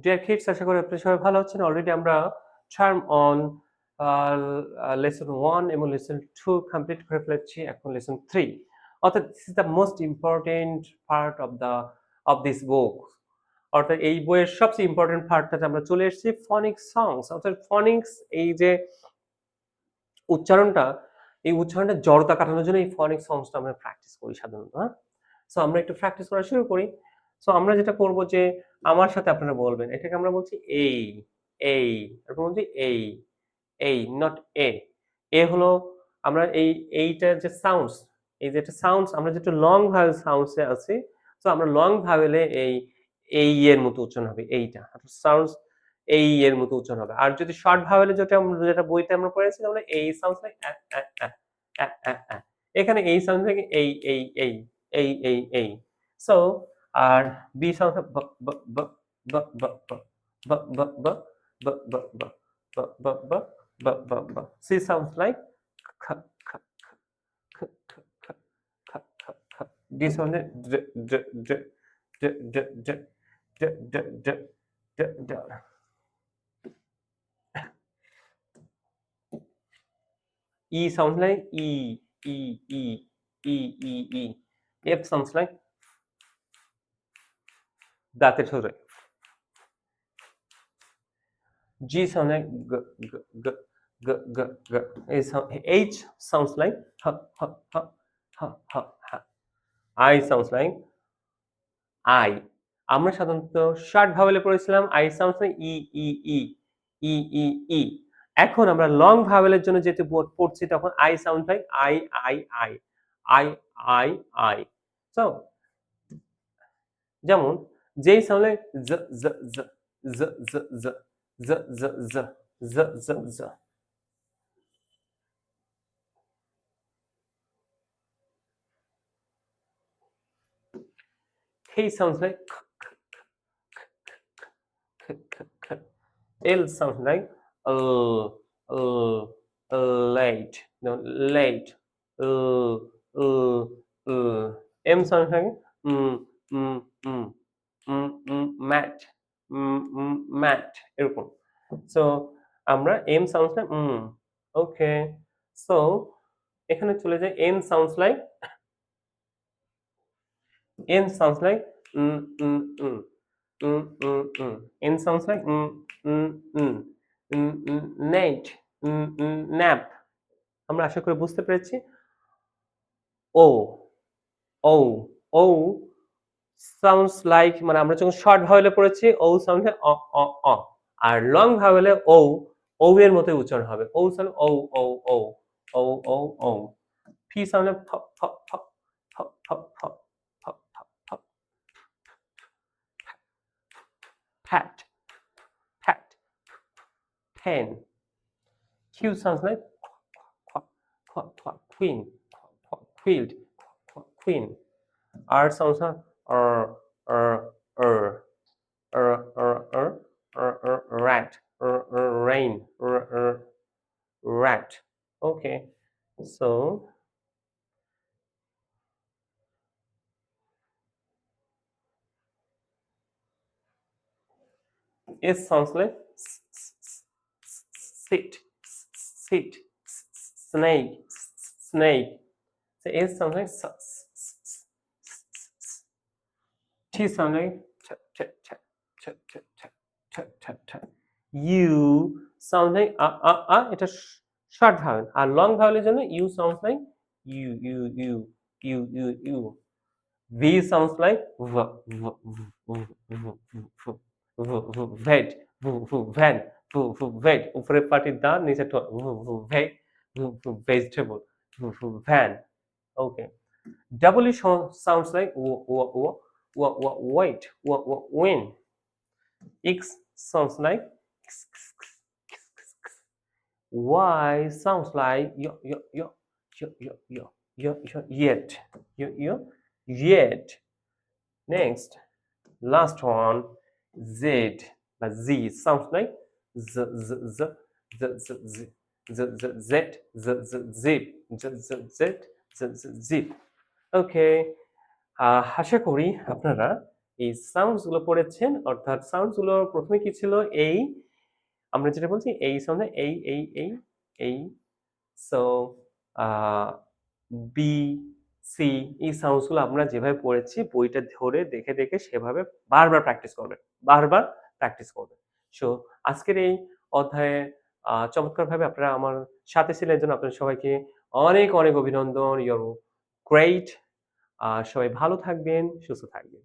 Deer kids, আশা করি আপনারা সবাই ভালো আছেন। অলরেডি আমরা চার্ম অন লেসন 1 এবং লেসন 2 কমপ্লিট করে ফেলেছি। এখন লেসন 3, অর্থাৎ this is the most important part of this book. অর্থাৎ এই বইয়ের সবচেয়ে ইম্পর্টেন্ট পার্টটাতে আমরা চলে এসেছি, ফনিক্স সংস। অর্থাৎ ফনিক্স, এই যে উচ্চারণটা, এই উচ্চারণটা জড়তা কাটানোর জন্য এই ফনিক্স সংসটা আমরা প্র্যাকটিস করি সাধারণত। হ্যাঁ, সো আমরা একটু প্র্যাকটিস করা শুরু করি। সো আমরা যেটা করব যে আমার সাথে আপনারা বলবেন, এটাকে আমরা বলছি এই, এই, এরকম বলছি এই, নট এ। এ হলো আমরা এইটার যে সাউন্ডস, এই যে একটা সাউন্ডস, আমরা যেটা লং ভাওয়েল সাউন্ডস এ আছি, সো আমরা লং ভাওয়েলে এই এর মতো উচ্চারণ হবে এইটা। সাউন্ডস এই এর মতো উচ্চারণ হবে। আর যদি শর্ট ভাওয়েলে যেটা বইতে আমরা পড়েছি, তাহলে এই সাউন্ডস লাইক আ। এখানে এই সাউন্ড থেকে এই। সো আর বি সাউন্ড ব ব ব ব ব ব ব ব ব ব ব ব ব ব ব ব ব ব। সি সাউন্ডস লাইক খ খ খ খ খ খ খ খ। ডি সাউন্ড ড ড ড ড ড ড ড ড ড ড ড। E sounds like E. F sounds like দাঁতের সরে। G sounds like G, G, G, G, G, G. H sounds like H, H, H, H, H, H. I sounds like I. আমরা সাধারণত শর্ট ভাওয়েলে পড়েছিলাম I sounds like ই। এখন আমরা long ভাওয়েলের জন্য যেহেতু পড়ছি, তখন I sounds like I. So যেমন যেই সাউন্ড লাইক জ জ জ জ জ জ জ জ জ জ জ জ। K sounds like k. L sounds like late. No, late. M sounds like mat. mat. এরকম। সো আমরা M sounds like ওকে। সো এখানে চলে যাই, N sounds like N sounds like N sounds like net, nap. আমরা আশা করি বুঝতে পেরেছি। O, O, O sounds like, মানে আমরা যখন শর্ট ভাওয়েলে পড়েছি O sounds like অ। আর লং ভাওয়েলে O এর মতোই উচ্চারণ হবে। O sound ও। P sound like ফ ফ ফ ফ ফ ফ ফ ফ ফ। Pat, pat, pen. Q sounds like queen, quilt, queen. R sounds like rat, rain, rat. Okay, so S sounds like sit, snake. So S sounds like T sounds like U sounds like এটা short vowel, আর long ভাওয়েলের জন্য U sounds like U. V sounds like vet, van, vet, উপরের party দা, নিচের vet, vegetable, van. Okay. W sounds like wait, win. X sounds like Y sounds like yet. Next, last one, Z. But Z sounds like z z z z z z z z zip. Okay. আশা করি আপনারা এই sounds গুলো পড়েছেন অর্থাৎ sounds গুলো ১ম এ কি ছিল? এই, আমরা যেটা বলছি এই সাউন্ডে এই। সো আ বি, সি এই সাউন্ডস গুলো আমরা যেভাবে পড়েছি বইটা ধরে দেখে সেভাবে বারবার প্র্যাকটিস করবেন। বারবার প্র্যাকটিস করবেন। সো আজকের এই অধ্যায়ে চমৎকারভাবে আপনারা আমার সাথে ছিলেন এজন্য আপনাদের সবাইকে অনেক অভিনন্দন। Your great. সবাই ভালো থাকবেন, সুস্থ থাকবেন।